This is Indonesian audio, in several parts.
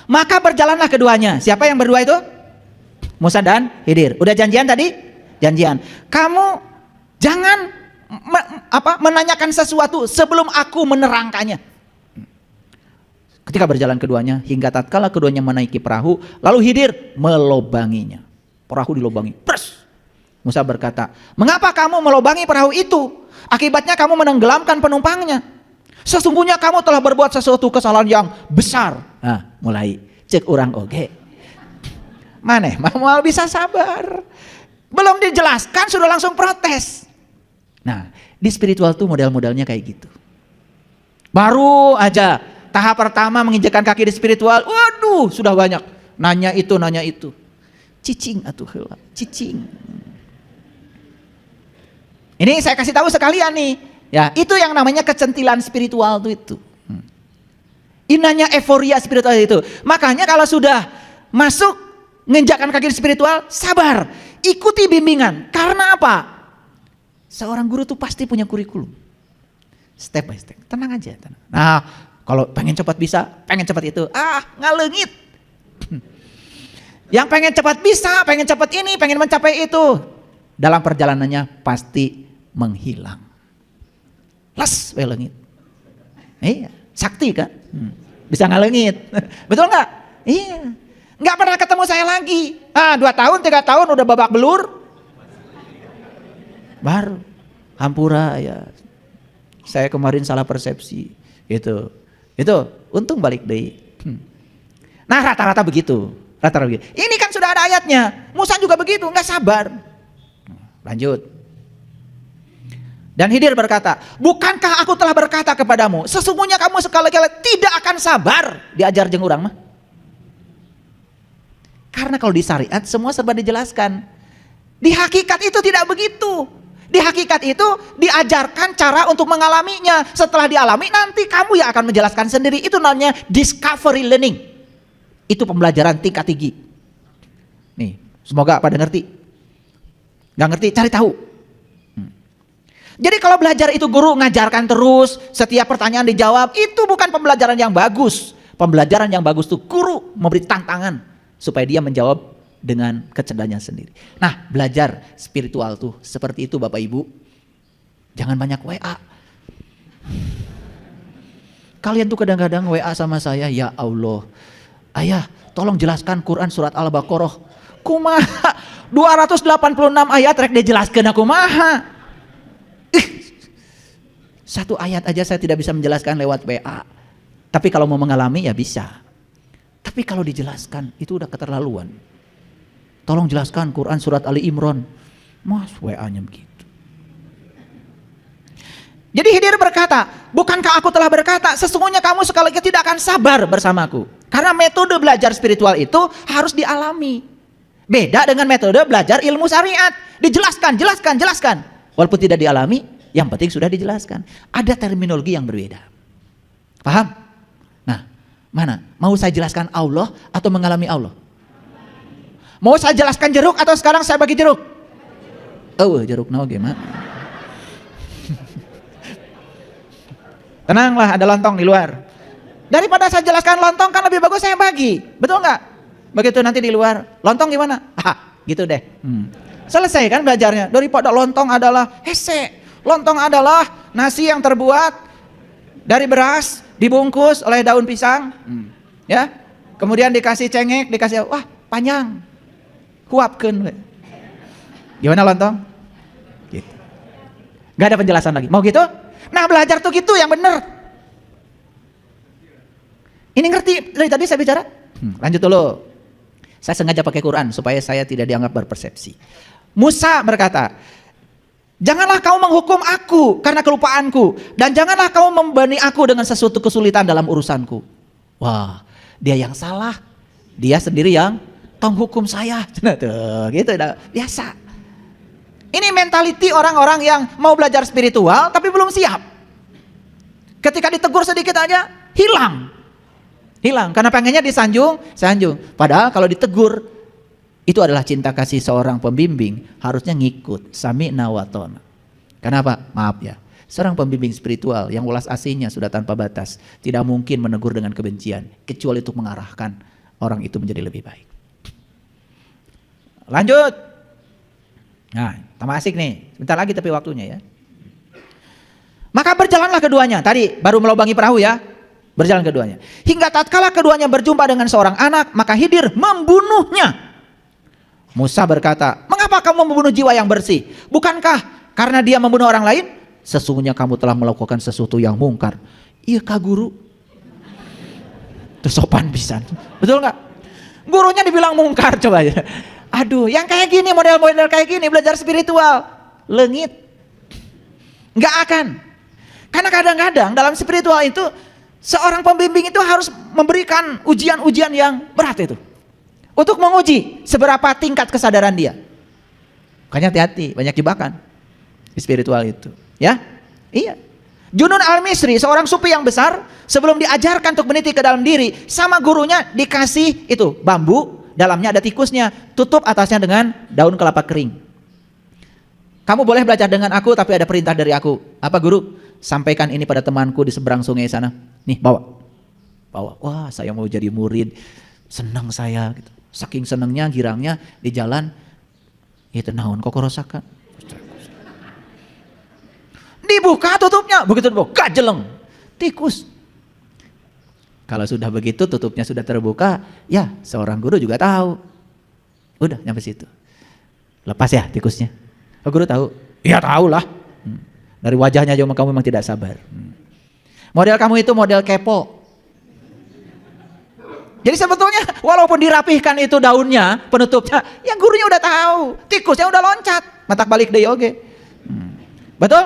Maka berjalanlah keduanya. Siapa yang berdua itu? Musa dan Khidir. Udah janjian tadi? Janjian. Kamu jangan menanyakan sesuatu sebelum aku menerangkannya. Ketika berjalan keduanya, hingga tatkala keduanya menaiki perahu, lalu Khidir melobanginya. Perahu dilobangi. Pres. Musa berkata, mengapa kamu melobangi perahu itu? Akibatnya kamu menenggelamkan penumpangnya. Sesungguhnya kamu telah berbuat sesuatu kesalahan yang besar. Nah, mulai cek orang oge. Maneh mau bisa sabar. Belum dijelaskan sudah langsung protes. Nah, di spiritual tuh model-modelnya kayak gitu. Baru aja tahap pertama menginjakkan kaki di spiritual, waduh sudah banyak. Nanya itu. Cicing atuh heula, cicing. Ini saya kasih tahu sekalian nih. Ya, itu yang namanya kecentilan spiritual itu. Inanya euforia spiritual itu. Makanya kalau sudah masuk menginjakkan kaki di spiritual, sabar, ikuti bimbingan. Karena apa? Seorang guru tuh pasti punya kurikulum. Step by step. Tenang aja, tenang. Nah, kalau pengen cepat bisa, pengen cepat itu, ngalengit. Yang pengen cepat bisa, pengen cepat ini, pengen mencapai itu, dalam perjalanannya pasti menghilang. Les lengit. Iya, sakti kan? Bisa ngalengit. Betul nggak? Iya. Nggak pernah ketemu saya lagi. 2 tahun, 3 tahun udah babak belur. Baru hampura ya. Saya kemarin salah persepsi. Itu untung balik deh. Nah, rata-rata begitu. Ini kan sudah ada ayatnya. Musa juga begitu, nggak sabar. Lanjut. Dan Khidir berkata, bukankah aku telah berkata kepadamu, sesungguhnya kamu sekali-kali tidak akan sabar diajar jeung urang mah. Karena kalau di syariat semua serba dijelaskan. Di hakikat itu tidak begitu. Di hakikat itu diajarkan cara untuk mengalaminya. Setelah dialami nanti kamu yang akan menjelaskan sendiri. Itu namanya discovery learning. Itu pembelajaran tingkat tinggi. Nih, semoga pada ngerti. Gak ngerti, cari tahu. Jadi kalau belajar itu guru ngajarkan terus, setiap pertanyaan dijawab, itu bukan pembelajaran yang bagus. Pembelajaran yang bagus itu guru memberi tantangan supaya dia menjawab dengan kecerdasannya sendiri. Nah, belajar spiritual tuh seperti itu Bapak Ibu. Jangan banyak WA. Kalian tuh kadang-kadang WA sama saya, ya Allah, ayah tolong jelaskan Quran surat Al-Baqarah. Kumaha 286 ayat rek dijelaskeun kumaha. Satu ayat aja saya tidak bisa menjelaskan lewat WA. Tapi kalau mau mengalami ya bisa. Tapi kalau dijelaskan itu udah keterlaluan. Tolong jelaskan Quran surat Ali Imran. Mas WA-nya begitu. Jadi Khidir berkata, bukankah aku telah berkata, sesungguhnya kamu sekali lagi tidak akan sabar bersamaku. Karena metode belajar spiritual itu harus dialami. Beda dengan metode belajar ilmu syariat. Dijelaskan. Walaupun tidak dialami, yang penting sudah dijelaskan. Ada terminologi yang berbeda. Paham? Nah, mana? Mau saya jelaskan Allah atau mengalami Allah? Mau saya jelaskan jeruk atau sekarang saya bagi jeruk? Oh, jeruk no gimana? Tenanglah, ada lontong di luar. Daripada saya jelaskan lontong kan lebih bagus saya bagi. Betul nggak? Begitu nanti di luar, lontong gimana? Gitu deh. Selesai kan belajarnya. Daripada lontong adalah hese. Lontong adalah nasi yang terbuat dari beras, dibungkus oleh daun pisang, ya. Kemudian dikasih cengek, dikasih panjang, kuapkeun. Gimana lontong? Gitu. Gak ada penjelasan lagi. Mau gitu? Nah, belajar tuh gitu yang bener. Ini ngerti dari tadi saya bicara? Lanjut dulu. Saya sengaja pakai Quran supaya saya tidak dianggap berpersepsi. Musa berkata, janganlah kau menghukum aku karena kelupaanku, dan janganlah kau membebani aku dengan sesuatu kesulitan dalam urusanku. Wah, dia yang salah, dia sendiri yang tong hukum saya. Gitu, biasa. Ini mentality orang-orang yang mau belajar spiritual tapi belum siap. Ketika ditegur sedikit aja hilang karena pengennya disanjung. Padahal kalau ditegur, itu adalah cinta kasih seorang pembimbing, harusnya ngikut. Sami'na wa ta'na. Kenapa? Maaf ya. Seorang pembimbing spiritual yang welas asihnya sudah tanpa batas tidak mungkin menegur dengan kebencian, kecuali untuk mengarahkan orang itu menjadi lebih baik. Lanjut. Nah, tambah asik nih. Sebentar lagi tapi waktunya ya. Maka berjalanlah keduanya. Tadi baru melobangi perahu ya. Berjalan keduanya. Hingga tatkala keduanya berjumpa dengan seorang anak, maka Khidir membunuhnya. Musa berkata, mengapa kamu membunuh jiwa yang bersih? Bukankah karena dia membunuh orang lain? Sesungguhnya kamu telah melakukan sesuatu yang mungkar. Iya kah guru? Tersopan pisan. Betul nggak? Gurunya dibilang mungkar coba ya. Aduh, yang kayak gini, model-model kayak gini belajar spiritual, lengit. Nggak akan. Karena kadang-kadang dalam spiritual itu seorang pembimbing itu harus memberikan ujian-ujian yang berat itu. Untuk menguji seberapa tingkat kesadaran dia. Makanya hati-hati, banyak jebakan di spiritual itu. Ya, iya. Junun al-Misri, seorang sufi yang besar, sebelum diajarkan untuk meniti ke dalam diri, sama gurunya dikasih itu bambu, dalamnya ada tikusnya, tutup atasnya dengan daun kelapa kering. Kamu boleh belajar dengan aku, tapi ada perintah dari aku. Apa guru? Sampaikan ini pada temanku di seberang sungai sana. Nih, bawa. Bawa. Wah, saya mau jadi murid. Senang saya gitu. Saking senangnya girangnya di jalan itu naon kok kerosakan. Dibuka tutupnya, begitu dibuka jeleng. Tikus. Kalau sudah begitu tutupnya sudah terbuka, ya seorang guru juga tahu. Udah nyampe situ. Lepas ya tikusnya. Oh, guru tahu? Iya tahu lah. Dari wajahnya aja kamu memang tidak sabar. Model kamu itu model kepo. Jadi sebetulnya walaupun dirapihkan itu daunnya, penutupnya, ya gurunya udah tahu. Tikusnya udah loncat, matak balik deh oge. Betul?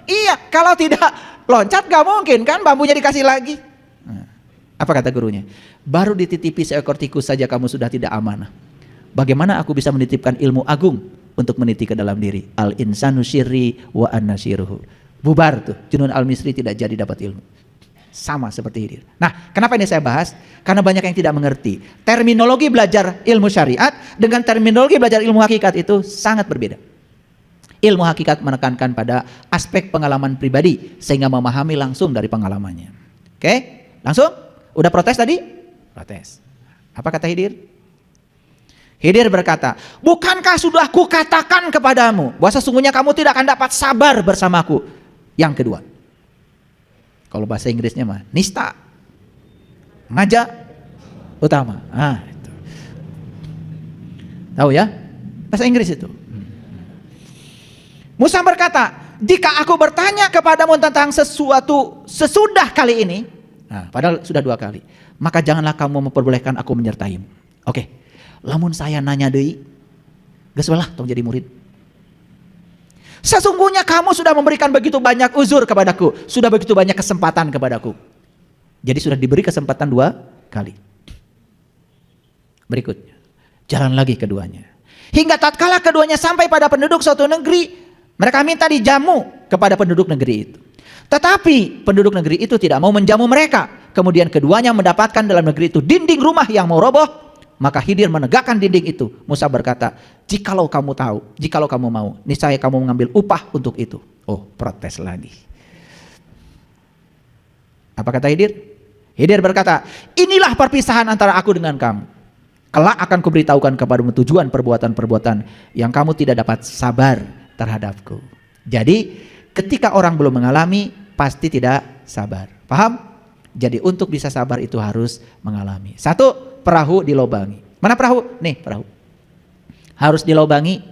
Iya, kalau tidak loncat gak mungkin kan bambunya dikasih lagi. Apa kata gurunya? Baru dititipi seekor tikus saja kamu sudah tidak amanah. Bagaimana aku bisa menitipkan ilmu agung untuk meniti ke dalam diri? Al insanu syirri wa annasyiruhu. Bubar tuh, Junun al-Misri tidak jadi dapat ilmu. Sama seperti Khidir. Nah, kenapa ini saya bahas? Karena banyak yang tidak mengerti. Terminologi belajar ilmu syariat dengan terminologi belajar ilmu hakikat itu sangat berbeda. Ilmu hakikat menekankan pada aspek pengalaman pribadi sehingga memahami langsung dari pengalamannya. Oke? Langsung? Udah protes tadi? Protes. Apa kata Khidir? Khidir berkata, bukankah sudah kukatakan kepadamu bahwa sesungguhnya kamu tidak akan dapat sabar bersamaku? Yang kedua, kalau bahasa Inggrisnya mah nista, maja, utama. Itu. Tahu ya? Bahasa Inggris itu. Musa berkata, jika aku bertanya kepadamu tentang sesuatu sesudah kali ini, padahal sudah 2 kali, maka janganlah kamu memperbolehkan aku menyertaimu. Oke, lamun saya nanya deui, geus belah tong jadi murid. Sesungguhnya kamu sudah memberikan begitu banyak uzur kepadaku, sudah begitu banyak kesempatan kepadaku. Jadi sudah diberi kesempatan 2 kali. Berikutnya, jalan lagi keduanya. Hingga tatkala keduanya sampai pada penduduk suatu negeri, mereka minta dijamu kepada penduduk negeri itu. Tetapi penduduk negeri itu tidak mau menjamu mereka. Kemudian keduanya mendapatkan dalam negeri itu dinding rumah yang mau roboh. Maka Khidir menegakkan dinding itu. Musa berkata, jikalau kamu tahu, jikalau kamu mau, niscaya kamu mengambil upah untuk itu. Oh, protes lagi. Apa kata Khidir? Khidir berkata, inilah perpisahan antara aku dengan kamu. Kelak akan kuberitahukan kepadamu tujuan perbuatan-perbuatan yang kamu tidak dapat sabar terhadapku. Jadi ketika orang belum mengalami, pasti tidak sabar. Paham? Jadi untuk bisa sabar itu harus mengalami. 1, perahu dilobangi. Mana perahu? Nih perahu. Harus dilobangi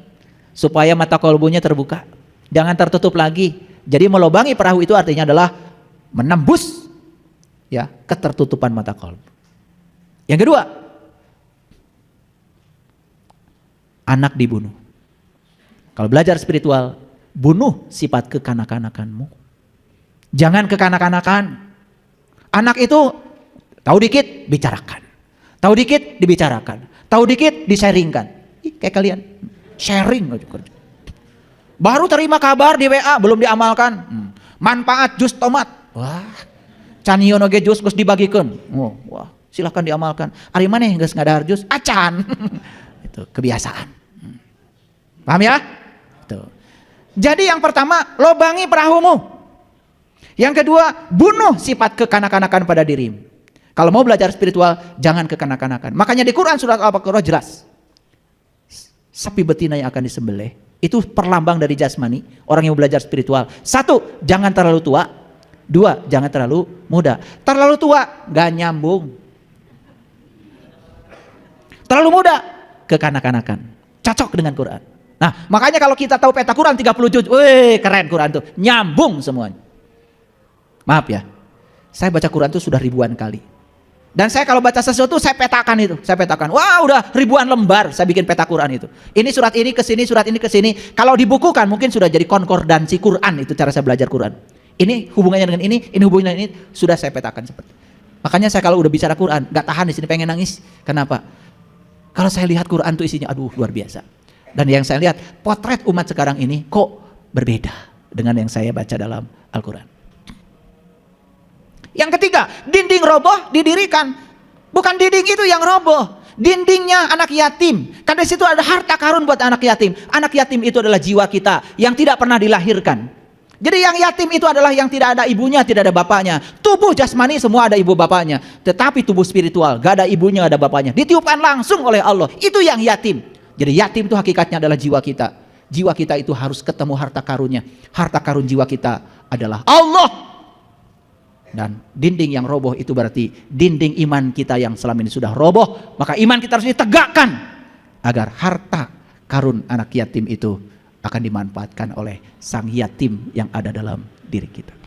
supaya mata kolbunya terbuka. Jangan tertutup lagi. Jadi melobangi perahu itu artinya adalah menembus ya ketertutupan mata kolbu. Yang kedua, anak dibunuh. Kalau belajar spiritual, bunuh sifat kekanak-kanakanmu. Jangan kekanak-kanakan. Anak itu tahu dikit bicarakan. Tahu dikit dibicarakan, tahu dikit disaringkan. Kayak kalian, sharing aja kerja. Baru terima kabar di WA belum diamalkan. Manfaat jus tomat. Wah, canyon oge jus geus dibagikeun. Oh, wah, silahkan diamalkan. Ari maneh geus ngadahar jus acan. Itu kebiasaan. Paham ya? Tuh. Jadi yang pertama, lobangi perahumu. Yang kedua, bunuh sifat kekanak-kanakan pada dirimu. Kalau mau belajar spiritual, jangan kekanak-kanakan. Makanya di Quran surat Al-Baqarah jelas. Sapi betina yang akan disembelih itu perlambang dari jasmani, orang yang belajar spiritual. 1, jangan terlalu tua. 2, jangan terlalu muda. Terlalu tua, gak nyambung. Terlalu muda, kekanak-kanakan. Cocok dengan Quran. Nah, makanya kalau kita tahu peta Quran 30 juz, wih keren Quran tuh, nyambung semuanya. Maaf ya, saya baca Quran tuh sudah ribuan kali. Dan saya kalau baca sesuatu saya petakan itu, saya petakan. Wah, udah ribuan lembar saya bikin peta Quran itu. Ini surat ini ke sini, surat ini ke sini. Kalau dibukukan mungkin sudah jadi konkordansi Quran, itu cara saya belajar Quran. Ini hubungannya dengan ini hubungannya dengan ini, sudah saya petakan seperti. Makanya saya kalau udah bicara Quran, nggak tahan di sini pengen nangis. Kenapa? Kalau saya lihat Quran tuh isinya aduh luar biasa. Dan yang saya lihat potret umat sekarang ini kok berbeda dengan yang saya baca dalam Al-Quran. Yang ketiga, dinding roboh didirikan. Bukan dinding itu yang roboh, dindingnya anak yatim. Karena di situ ada harta karun buat anak yatim. Anak yatim itu adalah jiwa kita yang tidak pernah dilahirkan. Jadi yang yatim itu adalah yang tidak ada ibunya, tidak ada bapaknya. Tubuh jasmani semua ada ibu bapaknya, tetapi tubuh spiritual gak ada ibunya, gak ada bapaknya. Ditiupkan langsung oleh Allah. Itu yang yatim. Jadi yatim itu hakikatnya adalah jiwa kita. Jiwa kita itu harus ketemu harta karunnya. Harta karun jiwa kita adalah Allah. Dan dinding yang roboh itu berarti dinding iman kita yang selama ini sudah roboh. Maka iman kita harus ditegakkan agar harta karun anak yatim itu akan dimanfaatkan oleh sang yatim yang ada dalam diri kita.